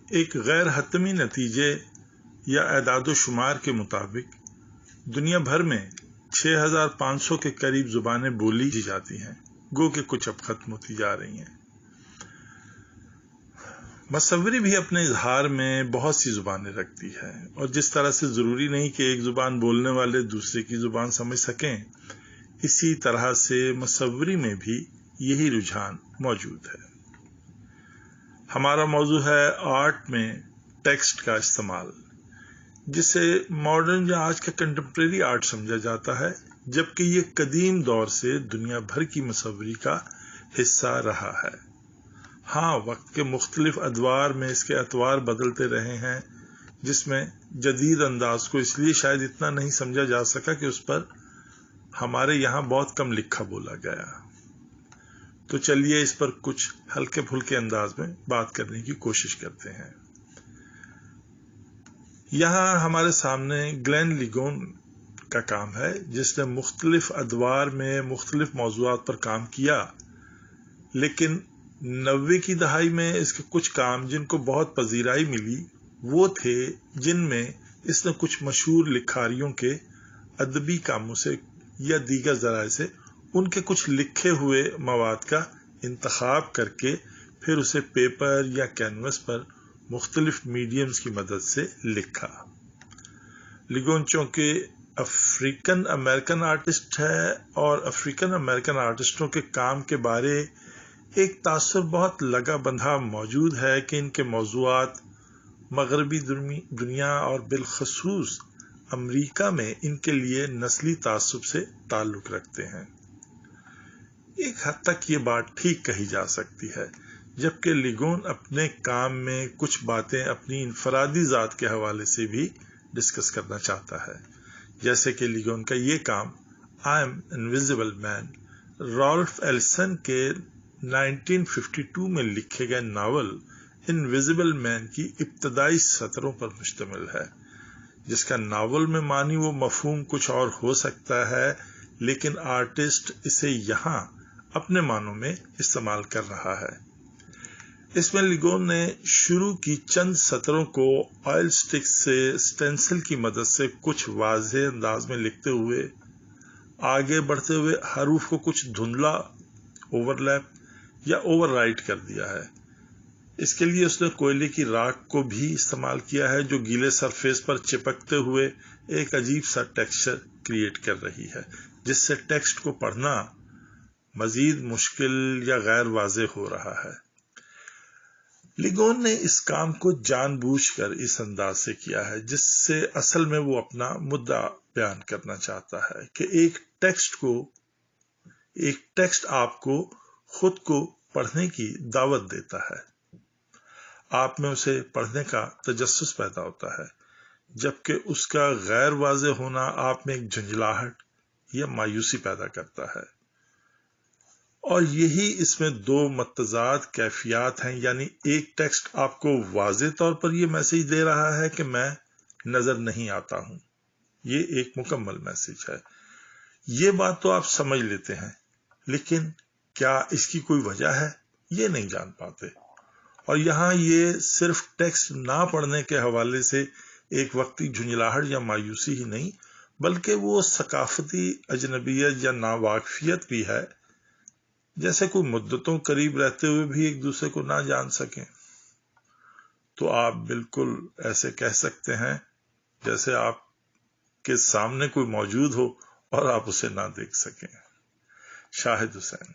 ایک غیر حتمی نتیجے یا اعداد و شمار کے مطابق دنیا بھر میں 6500 کے قریب زبانیں بولی جاتی ہیں، گو کہ کچھ اب ختم ہوتی جا رہی ہیں۔ مصوری بھی اپنے اظہار میں بہت سی زبانیں رکھتی ہے، اور جس طرح سے ضروری نہیں کہ ایک زبان بولنے والے دوسرے کی زبان سمجھ سکیں، اسی طرح سے مصوری میں بھی یہی رجحان موجود ہے۔ ہمارا موضوع ہے آرٹ میں ٹیکسٹ کا استعمال، جسے ماڈرن یا آج کا کنٹمپریری آرٹ سمجھا جاتا ہے، جبکہ یہ قدیم دور سے دنیا بھر کی مصوری کا حصہ رہا ہے۔ ہاں، وقت کے مختلف ادوار میں اس کے اطوار بدلتے رہے ہیں، جس میں جدید انداز کو اس لیے شاید اتنا نہیں سمجھا جا سکا کہ اس پر ہمارے یہاں بہت کم لکھا بولا گیا۔ تو چلیے اس پر کچھ ہلکے پھلکے انداز میں بات کرنے کی کوشش کرتے ہیں۔ یہاں ہمارے سامنے گلین لیگون کا کام ہے، جس نے مختلف ادوار میں مختلف موضوعات پر کام کیا، لیکن 90 کی دہائی میں اس کے کچھ کام جن کو بہت پذیرائی ملی وہ تھے جن میں اس نے کچھ مشہور لکھاریوں کے ادبی کاموں سے یا دیگر ذرائع سے ان کے کچھ لکھے ہوئے مواد کا انتخاب کر کے پھر اسے پیپر یا کینوس پر مختلف میڈیمز کی مدد سے لکھا۔ لیگون چونکہ افریقن امریکن آرٹسٹ ہے، اور افریقن امریکن آرٹسٹوں کے کام کے بارے ایک تاثر بہت لگا بندھا موجود ہے کہ ان کے موضوعات مغربی دنیا اور بالخصوص امریکہ میں ان کے لیے نسلی تعصب سے تعلق رکھتے ہیں۔ ایک حد تک یہ بات ٹھیک کہی جا سکتی ہے، جبکہ لیگون اپنے کام میں کچھ باتیں اپنی انفرادی ذات کے حوالے سے بھی ڈسکس کرنا چاہتا ہے، جیسے کہ لیگون کا یہ کام I am invisible man Ralph Ellison کے 1952 میں لکھے گئے ناول انویزیبل مین کی ابتدائی سطروں پر مشتمل ہے، جس کا ناول میں معنی و مفہوم کچھ اور ہو سکتا ہے، لیکن آرٹسٹ اسے یہاں اپنے معنوں میں استعمال کر رہا ہے۔ اس میں لیگون نے شروع کی چند سطروں کو آئل سٹک سے سٹینسل کی مدد سے کچھ واضح انداز میں لکھتے ہوئے آگے بڑھتے ہوئے حروف کو کچھ دھندلا اوور لیپ یا اوور رائٹ کر دیا ہے۔ اس کے لیے اس نے کوئلے کی راکھ کو بھی استعمال کیا ہے، جو گیلے سرفیس پر چپکتے ہوئے ایک عجیب سا ٹیکسچر کریٹ کر رہی ہے، جس سے ٹیکسٹ کو پڑھنا مزید مشکل یا غیر واضح ہو رہا ہے۔ لیگون نے اس کام کو جان بوجھ کر اس انداز سے کیا ہے، جس سے اصل میں وہ اپنا مدعا بیان کرنا چاہتا ہے کہ ایک ٹیکسٹ آپ کو خود کو پڑھنے کی دعوت دیتا ہے، آپ میں اسے پڑھنے کا تجسس پیدا ہوتا ہے، جبکہ اس کا غیر واضح ہونا آپ میں ایک جھنجھلاہٹ یا مایوسی پیدا کرتا ہے۔ اور یہی اس میں دو متضاد کیفیات ہیں، یعنی ایک ٹیکسٹ آپ کو واضح طور پر یہ میسج دے رہا ہے کہ میں نظر نہیں آتا ہوں، یہ ایک مکمل میسج ہے، یہ بات تو آپ سمجھ لیتے ہیں، لیکن کیا اس کی کوئی وجہ ہے یہ نہیں جان پاتے۔ اور یہاں یہ صرف ٹیکسٹ نہ پڑھنے کے حوالے سے ایک وقتی جھنجھلاہٹ یا مایوسی ہی نہیں، بلکہ وہ ثقافتی اجنبیت یا ناواقفیت بھی ہے، جیسے کوئی مدتوں قریب رہتے ہوئے بھی ایک دوسرے کو نہ جان سکیں۔ تو آپ بالکل ایسے کہہ سکتے ہیں جیسے آپ کے سامنے کوئی موجود ہو اور آپ اسے نہ دیکھ سکیں۔ شاہد حسین۔